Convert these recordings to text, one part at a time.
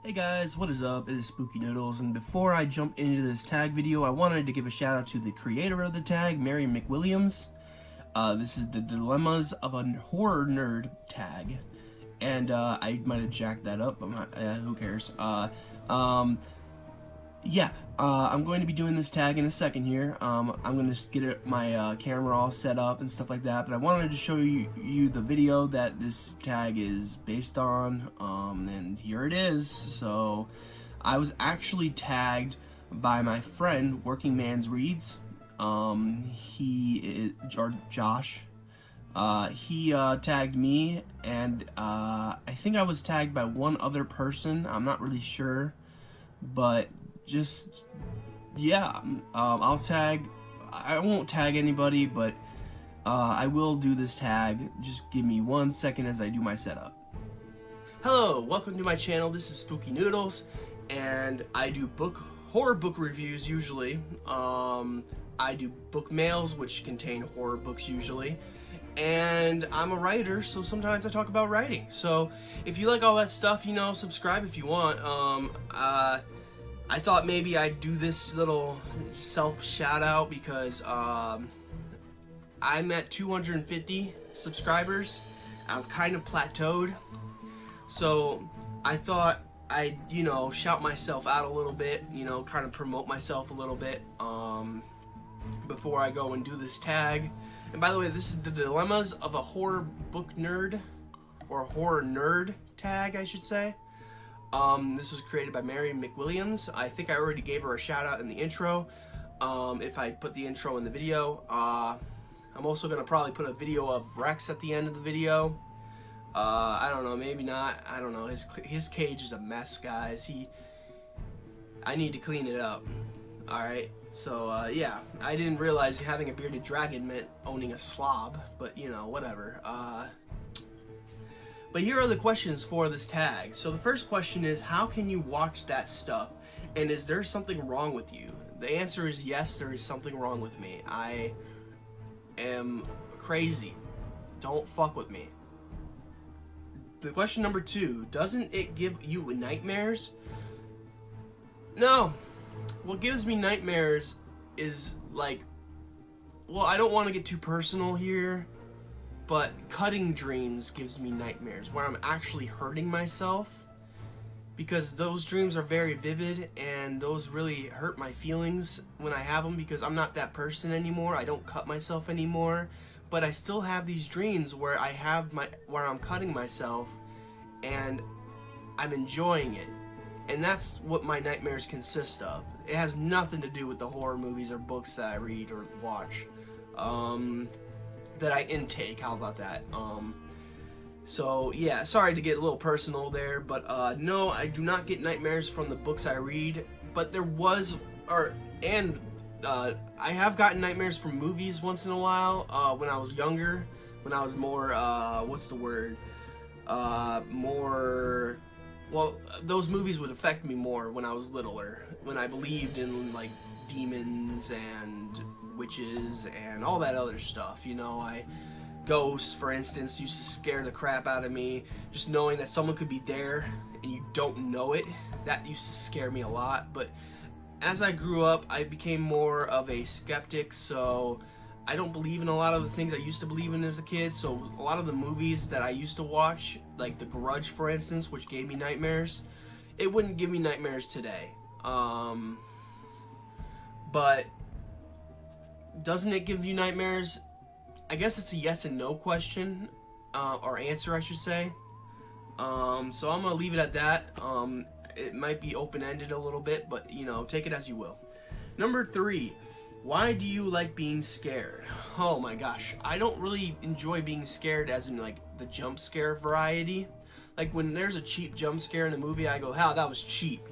Hey guys, what is up? It is Spooky Noodles, and before I jump into this tag video, I wanted to give a shout out to the creator of the tag, Mary McWilliams. This is the Dilemmas of a Horror Nerd tag, and I might have jacked that up, but who cares? I'm going to be doing this tag in a second here. I'm going to get my camera all set up and stuff like that, but I wanted to show you the video that this tag is based on, and here it is. So, I was actually tagged by my friend, Working Man's Reads. Josh. He tagged me, and I think I was tagged by one other person. I'm not really sure, but I won't tag anybody, but I will do this tag. Just give me 1 second as I do my setup. Hello, welcome to my channel. This is Spooky Noodles, and I do horror book reviews usually. I do book mails, which contain horror books usually. And I'm a writer, so sometimes I talk about writing. So if you like all that stuff, subscribe if you want. I thought maybe I'd do this little self shout out because I'm at 250 subscribers. I've kind of plateaued, so I thought I'd shout myself out a little bit, kind of promote myself a little bit before I go and do this tag. And by the way, this is the Dilemmas of a Horror Book Nerd, or Horror Nerd tag, I should say. This was created by Mary McWilliams. I think I already gave her a shout out in the intro. If I put the intro in the video, I'm also gonna probably put a video of Rex at the end of the video. I don't know, maybe not. I don't know. His cage is a mess, guys. I need to clean it up. All right. So yeah, I didn't realize having a bearded dragon meant owning a slob, but whatever. But here are the questions for this tag. So the first question is, how can you watch that stuff? And is there something wrong with you? The answer is yes, there is something wrong with me. I am crazy. Don't fuck with me. The question number 2, doesn't it give you nightmares? No. What gives me nightmares is I don't want to get too personal here, but cutting dreams gives me nightmares where I'm actually hurting myself, because those dreams are very vivid and those really hurt my feelings when I have them, because I'm not that person anymore. I don't cut myself anymore, but I still have these dreams where where I'm cutting myself and I'm enjoying it. And that's what my nightmares consist of. It has nothing to do with the horror movies or books that I read or watch. That I intake, how about that? So yeah, sorry to get a little personal there, but no, I do not get nightmares from the books I read, but I have gotten nightmares from movies once in a while, when I was younger, when I was more, those movies would affect me more when I was littler, when I believed in demons and witches and all that other stuff. Ghosts, for instance, used to scare the crap out of me. Just knowing that someone could be there and you don't know it, that used to scare me a lot. But as I grew up, I became more of a skeptic, so I don't believe in a lot of the things I used to believe in as a kid. So a lot of the movies that I used to watch, like The Grudge, for instance, which gave me nightmares, it wouldn't give me nightmares today. But doesn't it give you nightmares? I guess it's a yes and no question, or answer, I should say. So I'm gonna leave it at that. It might be open-ended a little bit, but take it as you will. Number 3, why do you like being scared? Oh my gosh, I don't really enjoy being scared as in the jump scare variety. When there's a cheap jump scare in a movie, I go, "How that was cheap,"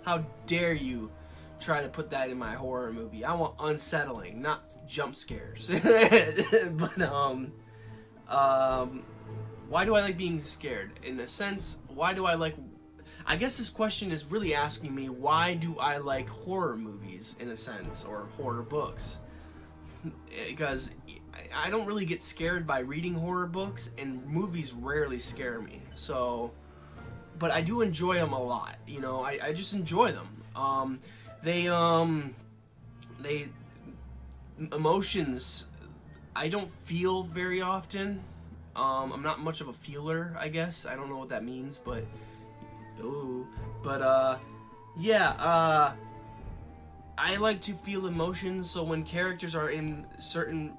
How dare you try to put that in my horror movie? I want unsettling, not jump scares. But why do I like being scared? In a sense, I guess this question is really asking me, why do I like horror movies, in a sense, or horror books? Because I don't really get scared by reading horror books, and movies rarely scare me. So but I do enjoy them a lot. You know, I just enjoy them. They emotions I don't feel very often. I'm not much of a feeler, I guess. I don't know what that means, but yeah. I like to feel emotions, so when characters are in certain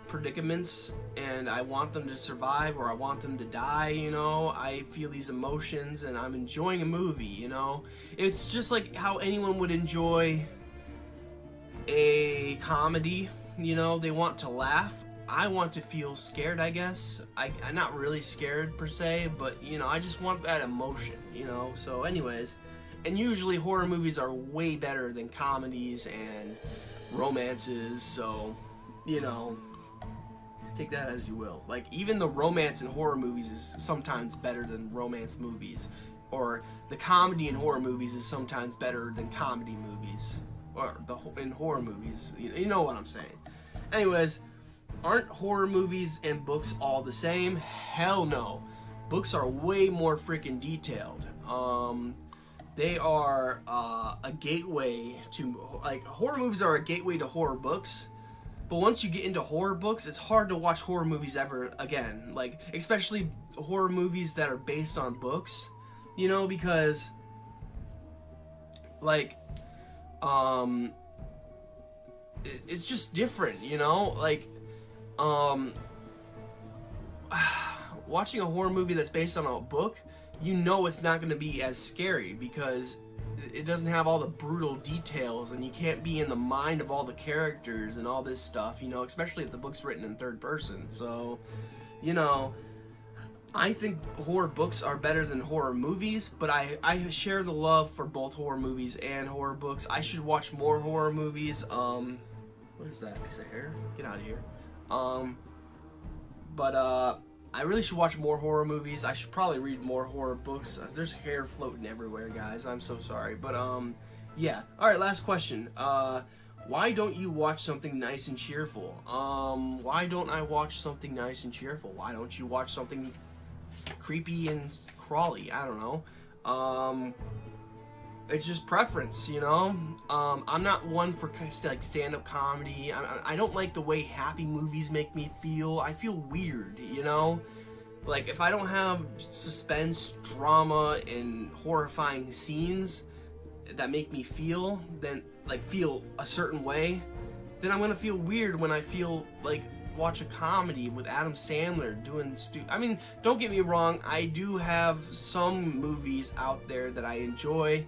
predicaments and I want them to survive or I want them to die, you know, I feel these emotions and I'm enjoying a movie, you know. It's just like how anyone would enjoy a comedy, you know. They want to laugh. I want to feel scared, I guess. I'm not really scared per se, but you know, I just want that emotion, you know. So anyways, and usually horror movies are way better than comedies and romances, so you know, take that as you will. Like, even the romance in horror movies is sometimes better than romance movies, or the comedy in horror movies is sometimes better than comedy movies, or in horror movies. You know what I'm saying. Anyways, aren't horror movies and books all the same? Hell no. Books are way more freaking detailed. They are a gateway to, like, horror movies are a gateway to horror books. But once you get into horror books, it's hard to watch horror movies ever again. Like, especially horror movies that are based on books, you know, because, like, it's just different, you know? Like, watching a horror movie that's based on a book, you know it's not going to be as scary because it doesn't have all the brutal details and you can't be in the mind of all the characters and all this stuff, you know, especially if the book's written in third person. So, you know, I think horror books are better than horror movies, but I share the love for both horror movies and horror books. I should watch more horror movies. What is that? Piece of hair? Get out of here. I really should watch more horror movies. I should probably read more horror books. There's hair floating everywhere, guys. I'm so sorry. But, yeah. Alright, last question. Why don't you watch something nice and cheerful? Why don't I watch something nice and cheerful? Why don't you watch something creepy and crawly? I don't know. It's just preference, you know? I'm not one for like stand-up comedy. I don't like the way happy movies make me feel. I feel weird, you know? Like, if I don't have suspense, drama, and horrifying scenes that make me feel, then, like, feel a certain way, then I'm gonna feel weird when I feel, like, watch a comedy with Adam Sandler doing I mean, don't get me wrong, I do have some movies out there that I enjoy.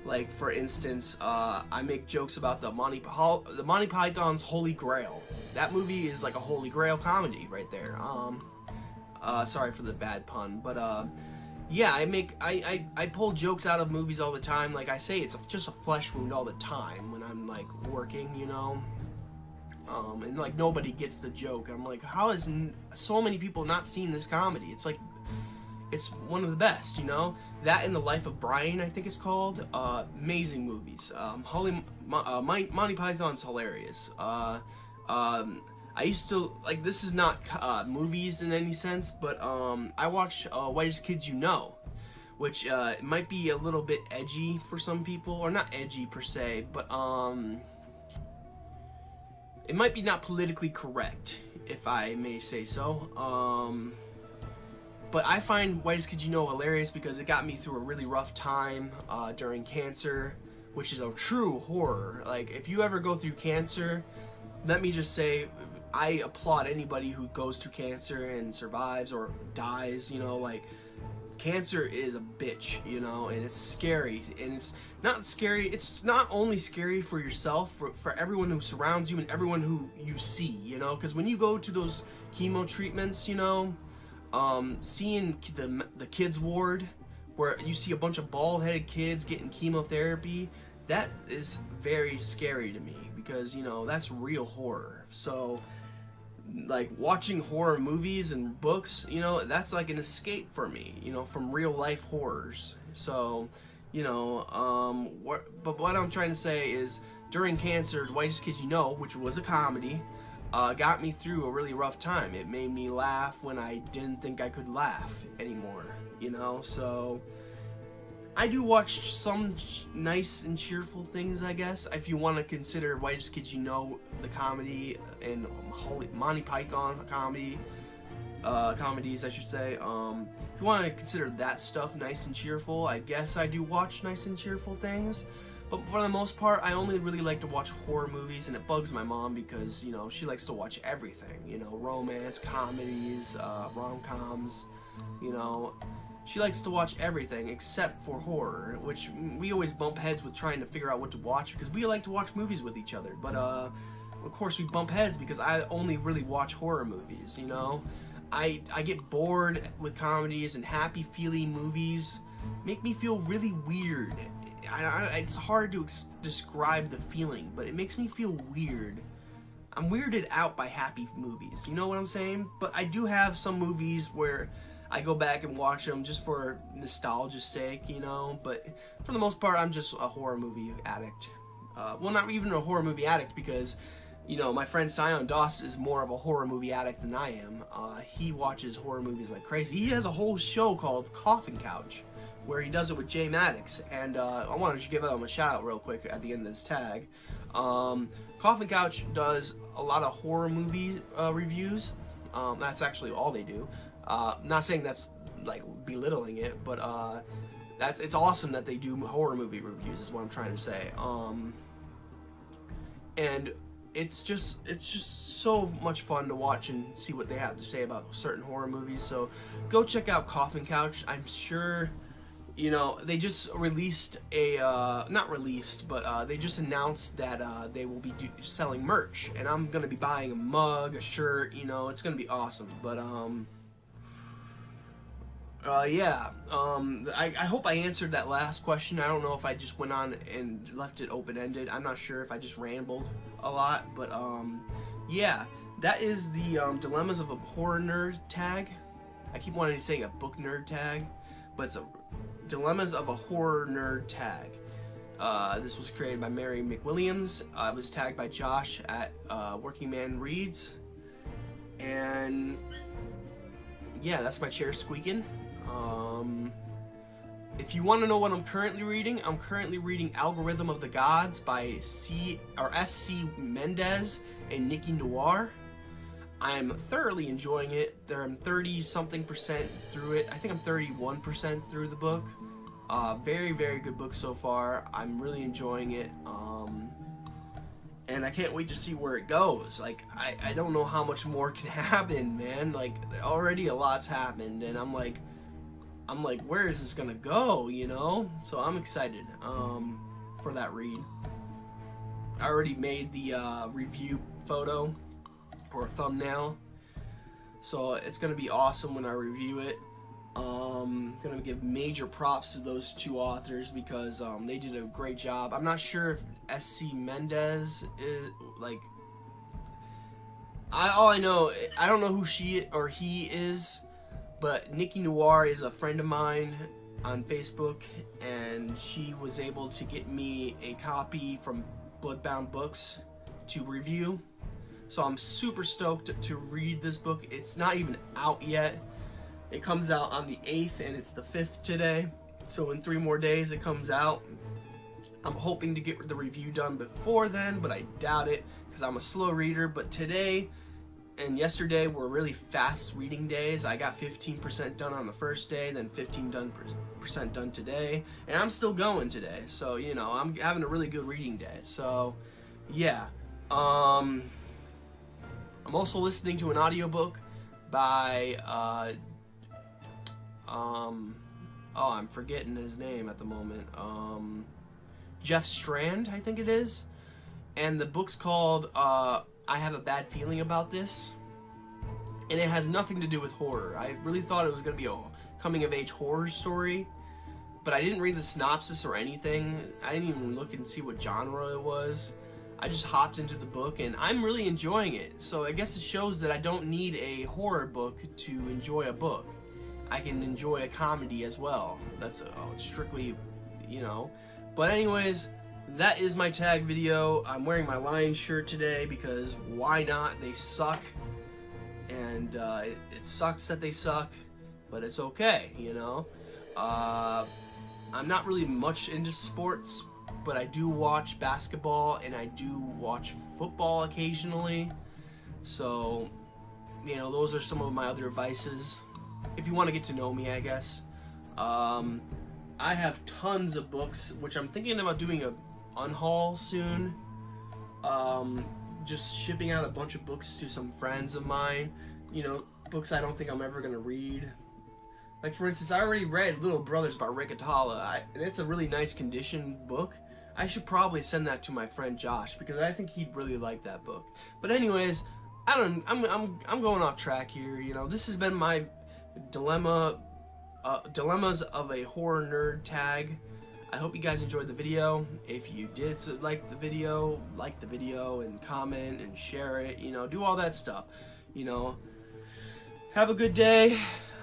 Like, for instance, I make jokes about the Monty Python's Holy Grail. That movie is like a Holy Grail comedy right there. Sorry for the bad pun, but yeah, I pull jokes out of movies all the time. Like I say, it's just a flesh wound all the time when I'm like working, you know. And like nobody gets the joke. I'm like, how has so many people not seen this comedy? It's like, it's one of the best, you know. That and The Life of Brian, I think it's called. Amazing movies. Monty Python's hilarious. I used to, like, this is not movies in any sense, but I watch Whitest Kids You Know, which it might be a little bit edgy for some people, or not edgy per se, but it might be not politically correct, if I may say so. But I find Whitest Kids You Know hilarious because it got me through a really rough time during cancer, which is a true horror. Like, if you ever go through cancer, let me just say, I applaud anybody who goes through cancer and survives or dies, you know. Like, cancer is a bitch, you know, and it's scary. And it's not scary, it's not only scary for yourself, for everyone who surrounds you and everyone who you see, you know, because when you go to those chemo treatments, you know, seeing the kids ward where you see a bunch of bald-headed kids getting chemotherapy, that is very scary to me because, you know, that's real horror. So, like, watching horror movies and books, you know, that's like an escape for me, you know, from real life horrors. So, you know, but what I'm trying to say is, during cancer, The Whitest Kids You Know, which was a comedy, got me through a really rough time. It made me laugh when I didn't think I could laugh anymore, you know? So I do watch some nice and cheerful things, I guess. If you want to consider Whitest Kids You Know, the comedy, and Monty Python comedies, I should say. If you want to consider that stuff nice and cheerful, I guess I do watch nice and cheerful things. But for the most part, I only really like to watch horror movies, and it bugs my mom because, you know, she likes to watch everything. You know, romance, comedies, rom-coms, you know. She likes to watch everything except for horror, which we always bump heads with trying to figure out what to watch because we like to watch movies with each other. But, of course, we bump heads because I only really watch horror movies, you know. I get bored with comedies, and happy-feeling movies make me feel really weird. It's hard to describe the feeling, but it makes me feel weird. I'm weirded out by happy movies, you know what I'm saying? But I do have some movies where I go back and watch them just for nostalgia's sake, you know? But for the most part, I'm just a horror movie addict. Well, not even a horror movie addict because, you know, my friend Sion Doss is more of a horror movie addict than I am. He watches horror movies like crazy. He has a whole show called Coffin Couch, where he does it with Jay Maddox, and I wanted to give him a shout out real quick at the end of this tag. Coffin Couch does a lot of horror movie reviews. That's actually all they do. Not saying that's like belittling it, but it's awesome that they do horror movie reviews is what I'm trying to say. And it's just so much fun to watch and see what they have to say about certain horror movies. So go check out Coffin Couch. I'm sure, you know, they just released not released, but they just announced that they will be selling merch, and I'm gonna be buying a mug, a shirt, you know, it's gonna be awesome. But yeah, I hope I answered that last question. I don't know if I just went on and left it open-ended. I'm not sure if I just rambled a lot, but yeah, that is the Dilemmas of a Horror Nerd tag. I keep wanting to say a book nerd tag, but it's a Dilemmas of a Horror Nerd tag. This was created by Mary McWilliams. It was tagged by Josh at Working Man Reads. And yeah, that's my chair squeaking. If you want to know what I'm currently reading Algorithm of the Gods by S.C. Mendez and Nikki Noir. I'm thoroughly enjoying it. I'm 30-something% through it. I think I'm 31% through the book. Very, very good book so far. I'm really enjoying it. And I can't wait to see where it goes. Like, I don't know how much more can happen, man. Like, already a lot's happened, and I'm like, where is this gonna go, you know? So I'm excited for that read. I already made the review photo or thumbnail, so it's gonna be awesome when I review it. Gonna give major props to those two authors because they did a great job. I'm not sure if S.C. Mendez is like. All I know, I don't know who she or he is, but Nikki Noir is a friend of mine on Facebook, and she was able to get me a copy from Bloodbound Books to review. So I'm super stoked to read this book. It's not even out yet. It comes out on the 8th, and it's the 5th today. So in 3 more days it comes out. I'm hoping to get the review done before then, but I doubt it because I'm a slow reader. But today and yesterday were really fast reading days. I got 15% done on the first day, then 15% done today, and I'm still going today. So, you know, I'm having a really good reading day. So, yeah. I'm also listening to an audiobook by I'm forgetting his name at the moment. Jeff Strand, I think it is. And the book's called I Have a Bad Feeling About This. And it has nothing to do with horror. I really thought it was going to be a coming-of-age horror story, but I didn't read the synopsis or anything. I didn't even look and see what genre it was. I just hopped into the book, and I'm really enjoying it. So I guess it shows that I don't need a horror book to enjoy a book. I can enjoy a comedy as well. That's strictly, you know. But anyways, that is my tag video. I'm wearing my Lions shirt today because why not? They suck, and it sucks that they suck, but it's okay, you know. I'm not really much into sports, but I do watch basketball and I do watch football occasionally. So, you know, those are some of my other vices. If you want to get to know me, I guess. I have tons of books, which I'm thinking about doing a unhaul soon. Just shipping out a bunch of books to some friends of mine. You know, books I don't think I'm ever gonna read. Like, for instance, I already read Little Brothers by Rick Atala. It's a really nice condition book. I should probably send that to my friend Josh because I think he'd really like that book. But anyways, I'm going off track here. You know, this has been my dilemmas of a horror nerd tag. I hope you guys enjoyed the video. If you did, so like the video and comment and share it. You know, do all that stuff. You know, have a good day.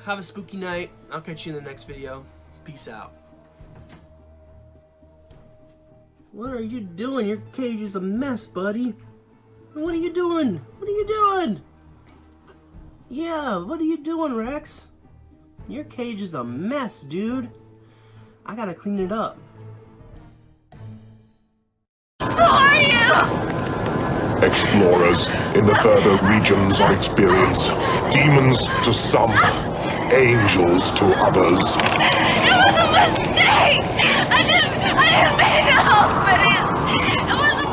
Have a spooky night. I'll catch you in the next video. Peace out. What are you doing? Your cage is a mess, buddy. What are you doing? What are you doing? Yeah, what are you doing, Rex? Your cage is a mess, dude. I gotta clean it up. Who are you? Explorers in the further regions of experience. Demons to some, angels to others. It was a mistake! I didn't mean to help it! It was